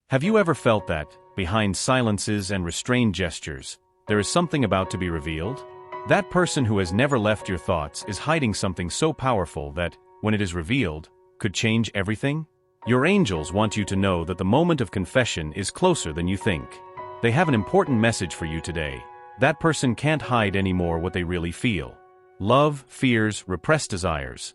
Have you ever felt that, behind silences and restrained gestures, there is something about to be revealed? That person who has never left your thoughts is hiding something so powerful that, when it is revealed, could change everything? Your angels want you to know that the moment of confession is closer than you think. They have an important message for you today. That person can't hide anymore what they really feel. Love, fears, repressed desires.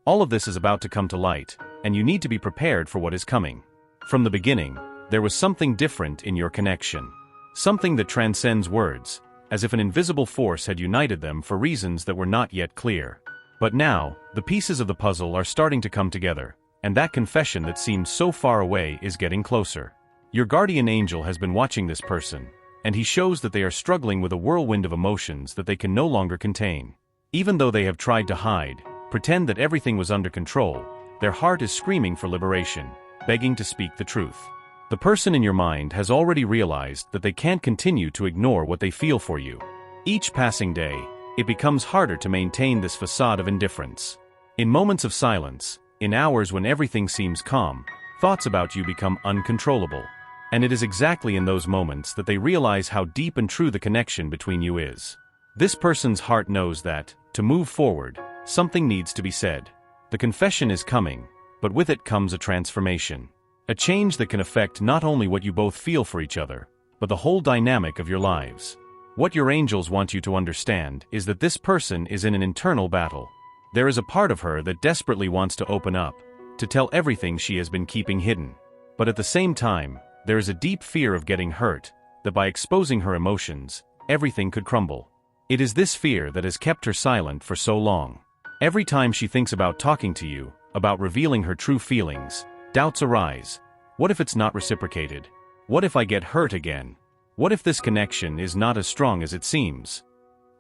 All of this is about to come to light, and you need to be prepared for what is coming. From the beginning, there was something different in your connection. Something that transcends words, as if an invisible force had united them for reasons that were not yet clear. But now, the pieces of the puzzle are starting to come together, and that confession that seemed so far away is getting closer. Your guardian angel has been watching this person, and he shows that they are struggling with a whirlwind of emotions that they can no longer contain. Even though they have tried to hide, pretend that everything was under control, their heart is screaming for liberation, begging to speak the truth. The person in your mind has already realized that they can't continue to ignore what they feel for you. Each passing day, it becomes harder to maintain this facade of indifference. In moments of silence, in hours when everything seems calm, thoughts about you become uncontrollable. And it is exactly in those moments that they realize how deep and true the connection between you is. This person's heart knows that, to move forward, something needs to be said. The confession is coming, but with it comes a transformation. A change that can affect not only what you both feel for each other, but the whole dynamic of your lives. What your angels want you to understand is that this person is in an internal battle. There is a part of her that desperately wants to open up, to tell everything she has been keeping hidden. But at the same time, there is a deep fear of getting hurt, that by exposing her emotions, everything could crumble. It is this fear that has kept her silent for so long. Every time she thinks about talking to you, about revealing her true feelings, doubts arise. What if it's not reciprocated? What if I get hurt again? What if this connection is not as strong as it seems?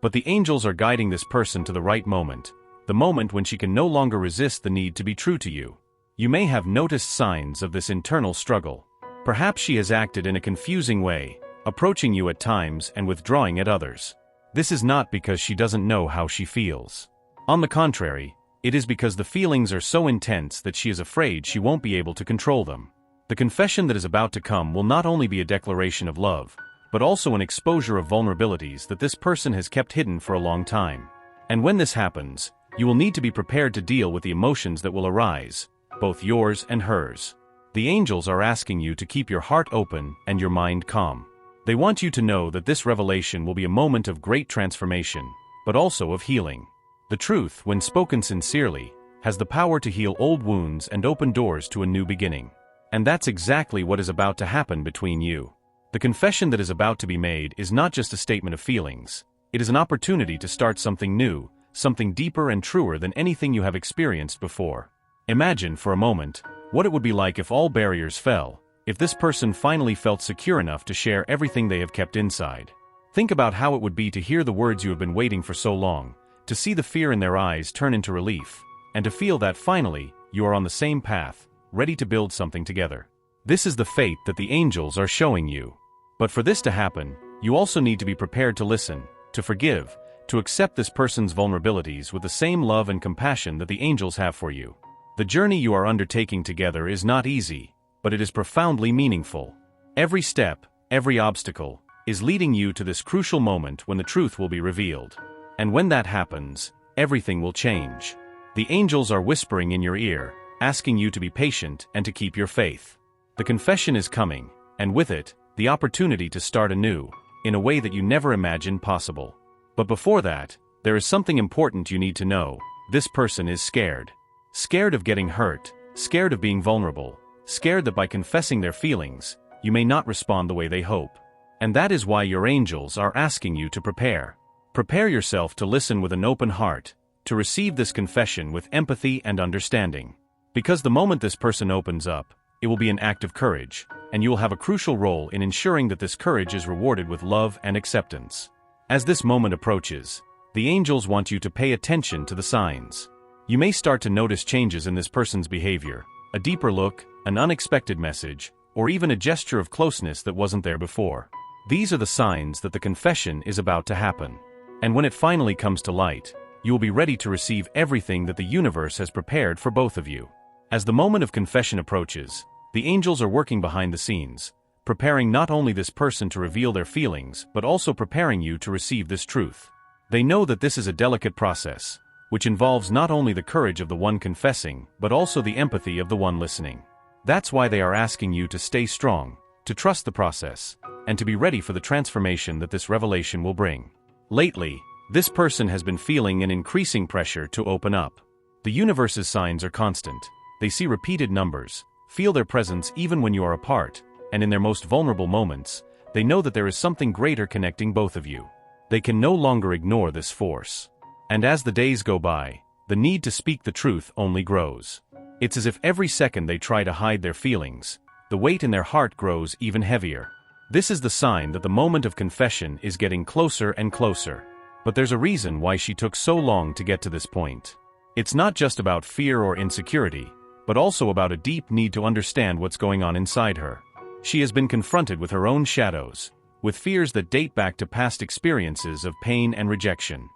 But the angels are guiding this person to the right moment, the moment when she can no longer resist the need to be true to you. You may have noticed signs of this internal struggle. Perhaps she has acted in a confusing way, approaching you at times and withdrawing at others. This is not because she doesn't know how she feels. On the contrary, it is because the feelings are so intense that she is afraid she won't be able to control them. The confession that is about to come will not only be a declaration of love, but also an exposure of vulnerabilities that this person has kept hidden for a long time. And when this happens, you will need to be prepared to deal with the emotions that will arise, both yours and hers. The angels are asking you to keep your heart open and your mind calm. They want you to know that this revelation will be a moment of great transformation, but also of healing. The truth, when spoken sincerely, has the power to heal old wounds and open doors to a new beginning. And that's exactly what is about to happen between you. The confession that is about to be made is not just a statement of feelings. It is an opportunity to start something new, something deeper and truer than anything you have experienced before. Imagine for a moment what it would be like if all barriers fell, if this person finally felt secure enough to share everything they have kept inside. Think about how it would be to hear the words you have been waiting for so long, to see the fear in their eyes turn into relief, and to feel that finally, you are on the same path, ready to build something together. This is the fate that the angels are showing you. But for this to happen, you also need to be prepared to listen, to forgive, to accept this person's vulnerabilities with the same love and compassion that the angels have for you. The journey you are undertaking together is not easy, but it is profoundly meaningful. Every step, every obstacle, is leading you to this crucial moment when the truth will be revealed. And when that happens, everything will change. The angels are whispering in your ear, asking you to be patient and to keep your faith. The confession is coming, and with it, the opportunity to start anew, in a way that you never imagined possible. But before that, there is something important you need to know. This person is scared. Scared of getting hurt, scared of being vulnerable, scared that by confessing their feelings, you may not respond the way they hope. And that is why your angels are asking you to prepare. Prepare yourself to listen with an open heart, to receive this confession with empathy and understanding. Because the moment this person opens up, it will be an act of courage, and you will have a crucial role in ensuring that this courage is rewarded with love and acceptance. As this moment approaches, the angels want you to pay attention to the signs. You may start to notice changes in this person's behavior, a deeper look, an unexpected message, or even a gesture of closeness that wasn't there before. These are the signs that the confession is about to happen. And when it finally comes to light, you will be ready to receive everything that the universe has prepared for both of you. As the moment of confession approaches, The angels are working behind the scenes, preparing not only this person to reveal their feelings but also preparing you to receive this truth. They know that this is a delicate process, which involves not only the courage of the one confessing but also the empathy of the one listening. That's why they are asking you to stay strong, to trust the process, and to be ready for the transformation that this revelation will bring. Lately, this person has been feeling an increasing pressure to open up. The universe's signs are constant. They see repeated numbers, feel their presence even when you are apart, and in their most vulnerable moments, they know that there is something greater connecting both of you. They can no longer ignore this force. And as the days go by, the need to speak the truth only grows. It's as if every second they try to hide their feelings, the weight in their heart grows even heavier. This is the sign that the moment of confession is getting closer and closer. But there's a reason why she took so long to get to this point. It's not just about fear or insecurity, but also about a deep need to understand what's going on inside her. She has been confronted with her own shadows, with fears that date back to past experiences of pain and rejection.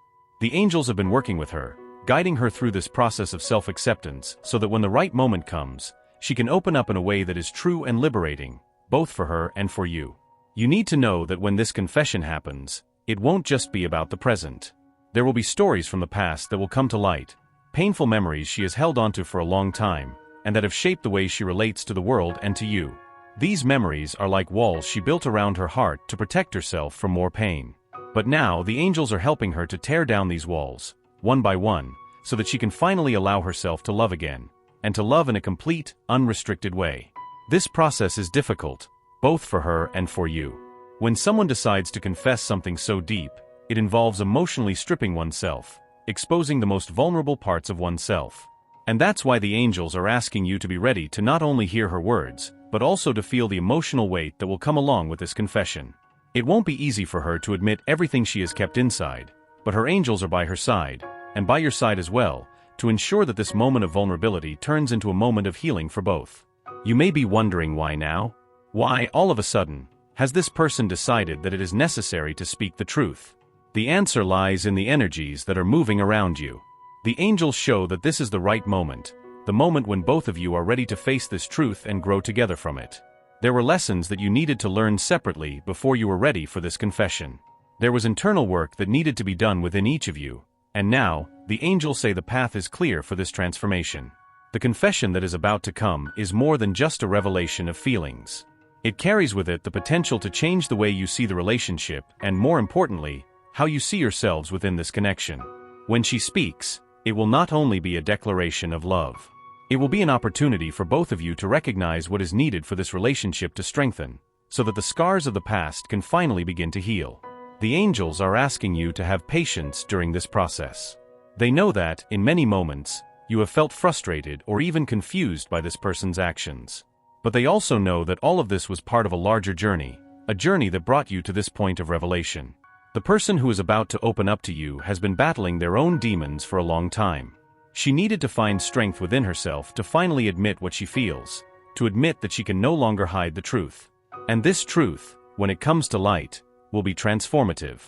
The angels have been working with her, guiding her through this process of self-acceptance so that when the right moment comes, she can open up in a way that is true and liberating, both for her and for you. You need to know that when this confession happens, it won't just be about the present. There will be stories from the past that will come to light, painful memories she has held onto for a long time, and that have shaped the way she relates to the world and to you. These memories are like walls she built around her heart to protect herself from more pain. But now the angels are helping her to tear down these walls, one by one, so that she can finally allow herself to love again, and to love in a complete, unrestricted way. This process is difficult, both for her and for you. When someone decides to confess something so deep, it involves emotionally stripping oneself, exposing the most vulnerable parts of oneself. And that's why the angels are asking you to be ready to not only hear her words, but also to feel the emotional weight that will come along with this confession. It won't be easy for her to admit everything she has kept inside, but her angels are by her side, and by your side as well, to ensure that this moment of vulnerability turns into a moment of healing for both. You may be wondering why now? Why, all of a sudden, has this person decided that it is necessary to speak the truth? The answer lies in the energies that are moving around you. The angels show that this is the right moment, the moment when both of you are ready to face this truth and grow together from it. There were lessons that you needed to learn separately before you were ready for this confession. There was internal work that needed to be done within each of you, and now, the angels say the path is clear for this transformation. The confession that is about to come is more than just a revelation of feelings. It carries with it the potential to change the way you see the relationship and, more importantly, how you see yourselves within this connection. When she speaks, it will not only be a declaration of love. It will be an opportunity for both of you to recognize what is needed for this relationship to strengthen, so that the scars of the past can finally begin to heal. The angels are asking you to have patience during this process. They know that, in many moments, you have felt frustrated or even confused by this person's actions. But they also know that all of this was part of a larger journey, a journey that brought you to this point of revelation. The person who is about to open up to you has been battling their own demons for a long time. She needed to find strength within herself to finally admit what she feels, to admit that she can no longer hide the truth. And this truth, when it comes to light, will be transformative.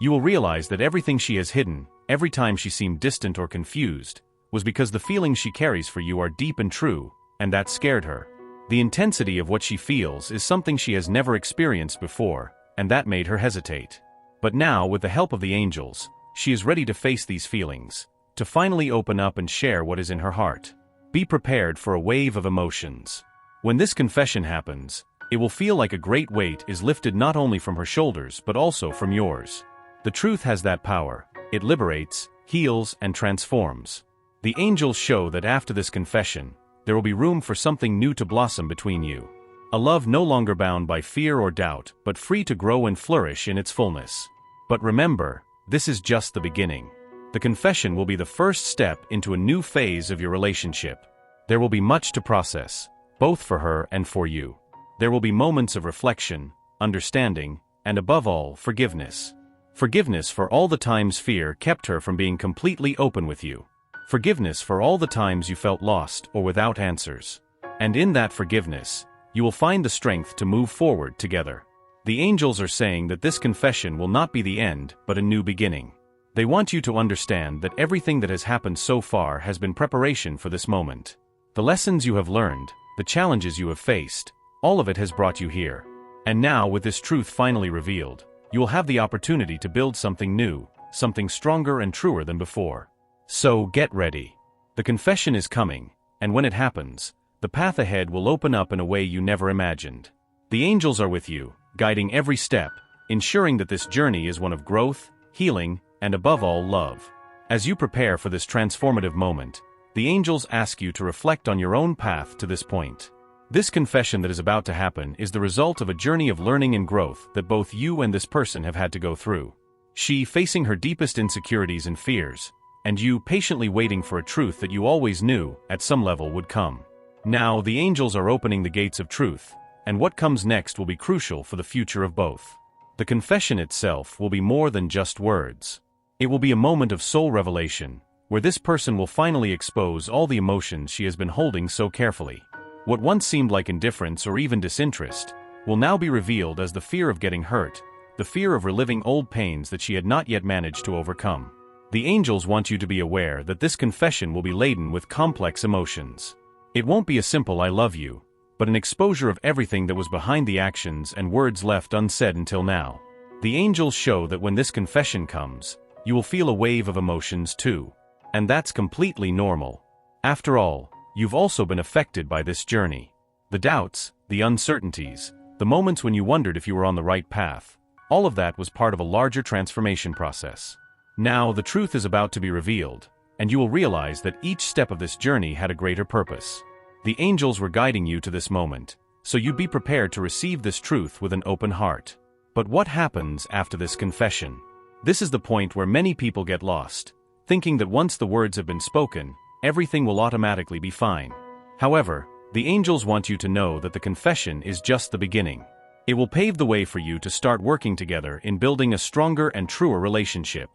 You will realize that everything she has hidden, every time she seemed distant or confused, was because the feelings she carries for you are deep and true, and that scared her. The intensity of what she feels is something she has never experienced before, and that made her hesitate. But now, with the help of the angels, she is ready to face these feelings, to finally open up and share what is in her heart. Be prepared for a wave of emotions. When this confession happens, it will feel like a great weight is lifted not only from her shoulders but also from yours. The truth has that power. It liberates, heals, and transforms. The angels show that after this confession, there will be room for something new to blossom between you. A love no longer bound by fear or doubt, but free to grow and flourish in its fullness. But remember, this is just the beginning. The confession will be the first step into a new phase of your relationship. There will be much to process, both for her and for you. There will be moments of reflection, understanding, and above all, forgiveness. Forgiveness for all the times fear kept her from being completely open with you. Forgiveness for all the times you felt lost or without answers. And in that forgiveness, you will find the strength to move forward together. The angels are saying that this confession will not be the end, but a new beginning. They want you to understand that everything that has happened so far has been preparation for this moment. The lessons you have learned, the challenges you have faced, all of it has brought you here. And now, with this truth finally revealed, you will have the opportunity to build something new, something stronger and truer than before. So get ready. The confession is coming, and when it happens, the path ahead will open up in a way you never imagined. The angels are with you, guiding every step, ensuring that this journey is one of growth, healing, and above all, love. As you prepare for this transformative moment, the angels ask you to reflect on your own path to this point. This confession that is about to happen is the result of a journey of learning and growth that both you and this person have had to go through. She facing her deepest insecurities and fears, and you patiently waiting for a truth that you always knew, at some level, would come. Now, the angels are opening the gates of truth, and what comes next will be crucial for the future of both. The confession itself will be more than just words. It will be a moment of soul revelation, where this person will finally expose all the emotions she has been holding so carefully. What once seemed like indifference or even disinterest will now be revealed as the fear of getting hurt, the fear of reliving old pains that she had not yet managed to overcome. The angels want you to be aware that this confession will be laden with complex emotions. It won't be a simple "I love you," but an exposure of everything that was behind the actions and words left unsaid until now. The angels show that when this confession comes, you will feel a wave of emotions too. And that's completely normal. After all, you've also been affected by this journey. The doubts, the uncertainties, the moments when you wondered if you were on the right path, all of that was part of a larger transformation process. Now the truth is about to be revealed, and you will realize that each step of this journey had a greater purpose. The angels were guiding you to this moment, so you'd be prepared to receive this truth with an open heart. But what happens after this confession? This is the point where many people get lost, thinking that once the words have been spoken, everything will automatically be fine. However, the angels want you to know that the confession is just the beginning. It will pave the way for you to start working together in building a stronger and truer relationship.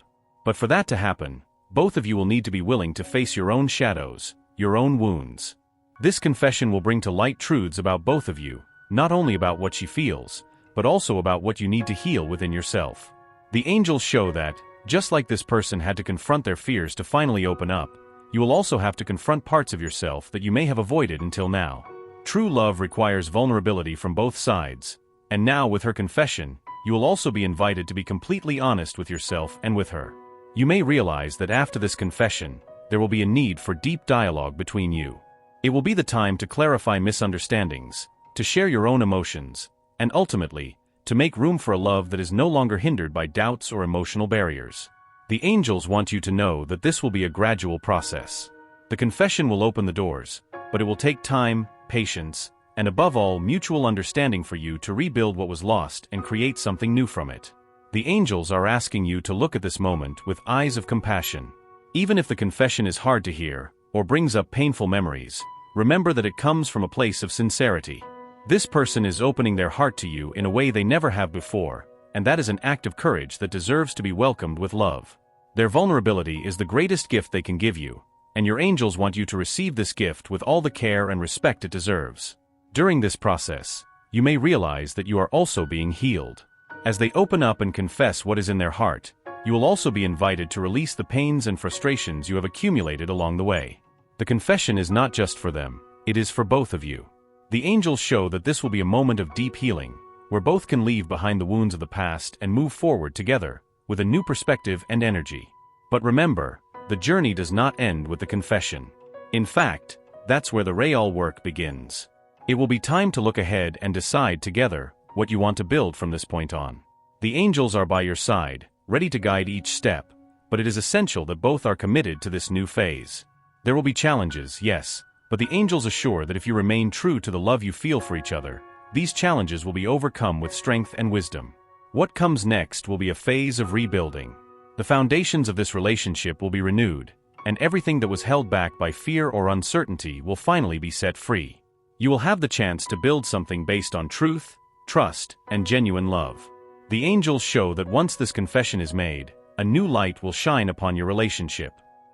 But for that to happen, both of you will need to be willing to face your own shadows, your own wounds. This confession will bring to light truths about both of you, not only about what she feels, but also about what you need to heal within yourself. The angels show that, just like this person had to confront their fears to finally open up, you will also have to confront parts of yourself that you may have avoided until now. True love requires vulnerability from both sides, and now with her confession, you will also be invited to be completely honest with yourself and with her. You may realize that after this confession, there will be a need for deep dialogue between you. It will be the time to clarify misunderstandings, to share your own emotions, and ultimately, to make room for a love that is no longer hindered by doubts or emotional barriers. The angels want you to know that this will be a gradual process. The confession will open the doors, but it will take time, patience, and above all, mutual understanding for you to rebuild what was lost and create something new from it. The angels are asking you to look at this moment with eyes of compassion. Even if the confession is hard to hear, or brings up painful memories, remember that it comes from a place of sincerity. This person is opening their heart to you in a way they never have before, and that is an act of courage that deserves to be welcomed with love. Their vulnerability is the greatest gift they can give you, and your angels want you to receive this gift with all the care and respect it deserves. During this process, you may realize that you are also being healed. As they open up and confess what is in their heart, you will also be invited to release the pains and frustrations you have accumulated along the way. The confession is not just for them, it is for both of you. The angels show that this will be a moment of deep healing, where both can leave behind the wounds of the past and move forward together, with a new perspective and energy. But remember, the journey does not end with the confession. In fact, that's where the real work begins. It will be time to look ahead and decide together what you want to build from this point on. The angels are by your side, ready to guide each step, but it is essential that both are committed to this new phase. There will be challenges, yes, but the angels assure that if you remain true to the love you feel for each other, these challenges will be overcome with strength and wisdom. What comes next will be a phase of rebuilding. The foundations of this relationship will be renewed, and everything that was held back by fear or uncertainty will finally be set free. You will have the chance to build something based on truth, trust, and genuine love. The angels show that once this confession is made, a new light will shine upon your relationship.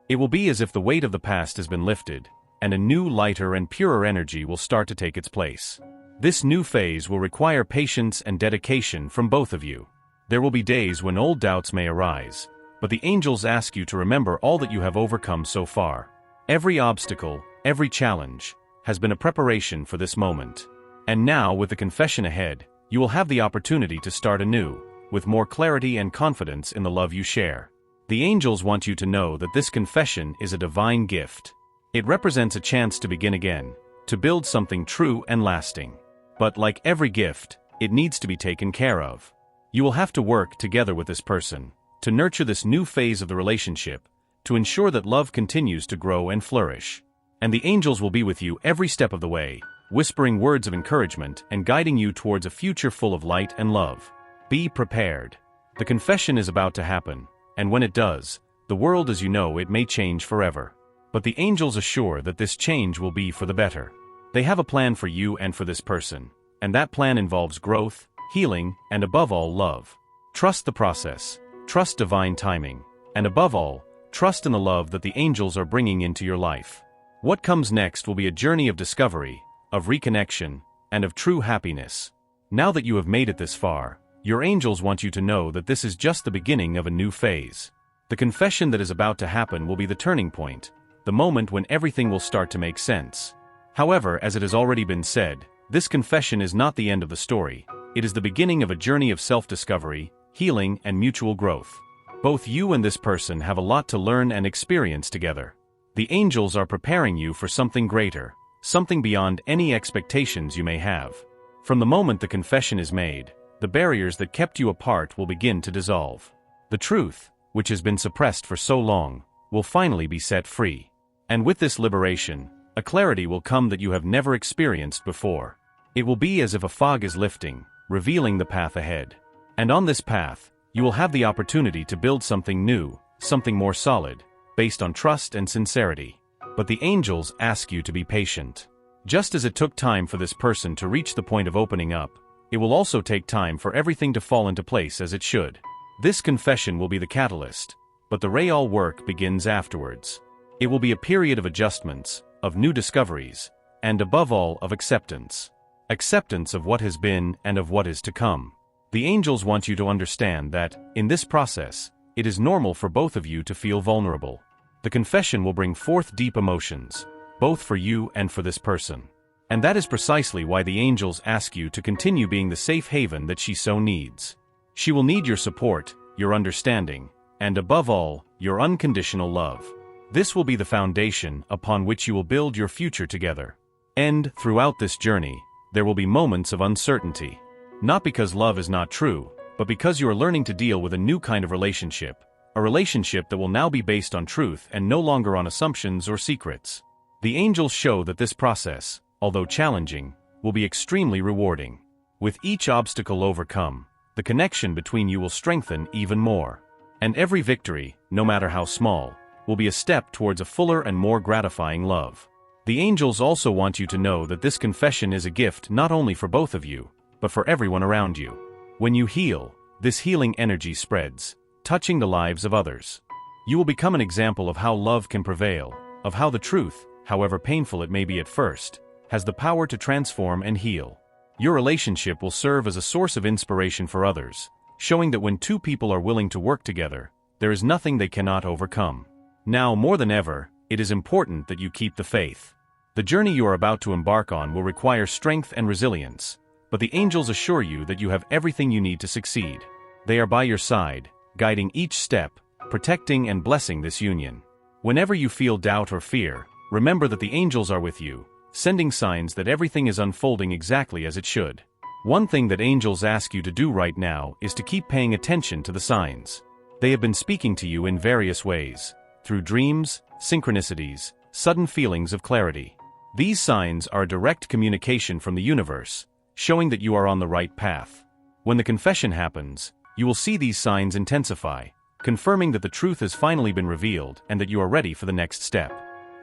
It will be as if the weight of the past has been lifted, and a new, lighter, and purer energy will start to take its place. This new phase will require patience and dedication from both of you. There will be days when old doubts may arise, but the angels ask you to remember all that you have overcome so far. Every obstacle, every challenge, has been a preparation for this moment. And now, with the confession ahead, you will have the opportunity to start anew, with more clarity and confidence in the love you share. The angels want you to know that this confession is a divine gift. It represents a chance to begin again, to build something true and lasting. But like every gift, it needs to be taken care of. You will have to work together with this person, to nurture this new phase of the relationship, to ensure that love continues to grow and flourish. And the angels will be with you every step of the way, whispering words of encouragement and guiding you towards a future full of light and love. Be prepared. The confession is about to happen, and when it does, the world as you know it may change forever. But the angels assure that this change will be for the better. They have a plan for you and for this person, and that plan involves growth, healing, and above all, love. Trust the process, trust divine timing, and above all, trust in the love that the angels are bringing into your life. What comes next will be a journey of discovery, of reconnection, and of true happiness. Now that you have made it this far, your angels want you to know that this is just the beginning of a new phase. The confession that is about to happen will be the turning point, the moment when everything will start to make sense. However, as it has already been said, this confession is not the end of the story. It is the beginning of a journey of self-discovery, healing, and mutual growth. Both you and this person have a lot to learn and experience together. The angels are preparing you for something greater, something beyond any expectations you may have. From the moment the confession is made, the barriers that kept you apart will begin to dissolve. The truth, which has been suppressed for so long, will finally be set free. And with this liberation, a clarity will come that you have never experienced before. It will be as if a fog is lifting, revealing the path ahead. And on this path, you will have the opportunity to build something new, something more solid, based on trust and sincerity. But the angels ask you to be patient. Just as it took time for this person to reach the point of opening up, it will also take time for everything to fall into place as it should. This confession will be the catalyst, but the real work begins afterwards. It will be a period of adjustments, of new discoveries, and above all of acceptance. Acceptance of what has been and of what is to come. The angels want you to understand that, in this process, it is normal for both of you to feel vulnerable. The confession will bring forth deep emotions, both for you and for this person. And that is precisely why the angels ask you to continue being the safe haven that she so needs. She will need your support, your understanding, and above all, your unconditional love. This will be the foundation upon which you will build your future together. And, throughout this journey, there will be moments of uncertainty. Not because love is not true, but because you are learning to deal with a new kind of relationship, a relationship that will now be based on truth and no longer on assumptions or secrets. The angels show that this process, although challenging, will be extremely rewarding. With each obstacle overcome, the connection between you will strengthen even more. And every victory, no matter how small, will be a step towards a fuller and more gratifying love. The angels also want you to know that this confession is a gift not only for both of you, but for everyone around you. When you heal, this healing energy spreads, touching the lives of others. You will become an example of how love can prevail, of how the truth, however painful it may be at first, has the power to transform and heal. Your relationship will serve as a source of inspiration for others, showing that when two people are willing to work together, there is nothing they cannot overcome. Now, more than ever, it is important that you keep the faith. The journey you are about to embark on will require strength and resilience, but the angels assure you that you have everything you need to succeed. They are by your side, guiding each step, protecting and blessing this union. Whenever you feel doubt or fear, remember that the angels are with you, sending signs that everything is unfolding exactly as it should. One thing that angels ask you to do right now is to keep paying attention to the signs. They have been speaking to you in various ways, through dreams, synchronicities, sudden feelings of clarity. These signs are a direct communication from the universe, showing that you are on the right path. When the confession happens, you will see these signs intensify, confirming that the truth has finally been revealed and that you are ready for the next step.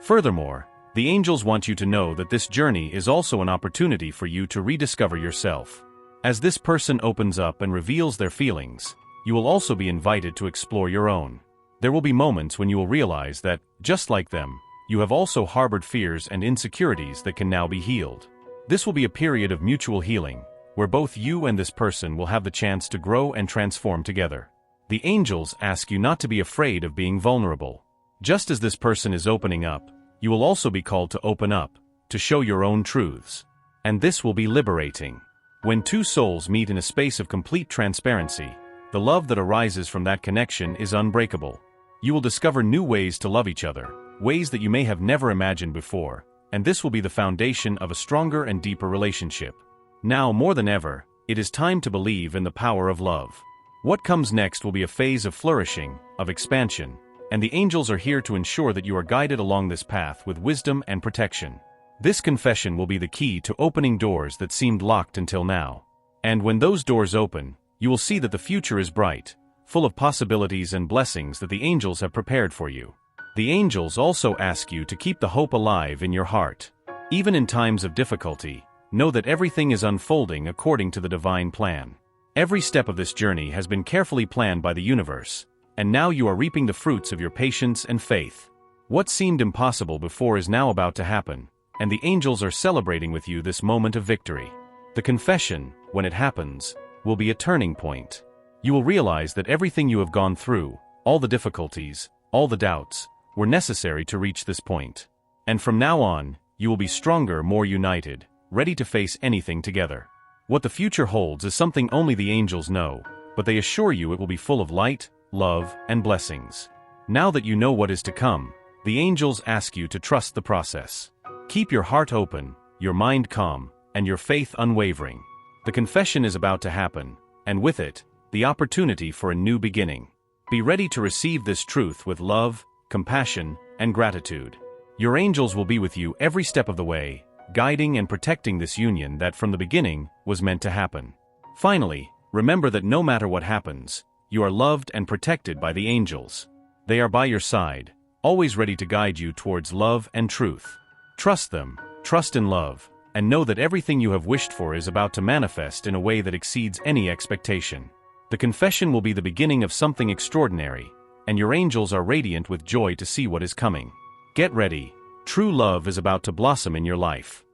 Furthermore, the angels want you to know that this journey is also an opportunity for you to rediscover yourself. As this person opens up and reveals their feelings, you will also be invited to explore your own. There will be moments when you will realize that, just like them, you have also harbored fears and insecurities that can now be healed. This will be a period of mutual healing, where both you and this person will have the chance to grow and transform together. The angels ask you not to be afraid of being vulnerable. Just as this person is opening up, you will also be called to open up, to show your own truths. And this will be liberating. When two souls meet in a space of complete transparency, the love that arises from that connection is unbreakable. You will discover new ways to love each other, ways that you may have never imagined before, and this will be the foundation of a stronger and deeper relationship. Now, more than ever, it is time to believe in the power of love. What comes next will be a phase of flourishing, of expansion, and the angels are here to ensure that you are guided along this path with wisdom and protection. This confession will be the key to opening doors that seemed locked until now. And when those doors open, you will see that the future is bright, full of possibilities and blessings that the angels have prepared for you. The angels also ask you to keep the hope alive in your heart. Even in times of difficulty, know that everything is unfolding according to the divine plan. Every step of this journey has been carefully planned by the universe, and now you are reaping the fruits of your patience and faith. What seemed impossible before is now about to happen, and the angels are celebrating with you this moment of victory. The confession, when it happens, will be a turning point. You will realize that everything you have gone through, all the difficulties, all the doubts, were necessary to reach this point. And from now on, you will be stronger, more united, ready to face anything together. What the future holds is something only the angels know, but they assure you it will be full of light, love, and blessings. Now that you know what is to come, the angels ask you to trust the process. Keep your heart open, your mind calm, and your faith unwavering. The confession is about to happen, and with it, the opportunity for a new beginning. Be ready to receive this truth with love, compassion, and gratitude. Your angels will be with you every step of the way, guiding and protecting this union that from the beginning was meant to happen. Finally, remember that no matter what happens, you are loved and protected by the angels. They are by your side, always ready to guide you towards love and truth. Trust them, trust in love, and know that everything you have wished for is about to manifest in a way that exceeds any expectation. The confession will be the beginning of something extraordinary, and your angels are radiant with joy to see what is coming. Get ready, true love is about to blossom in your life.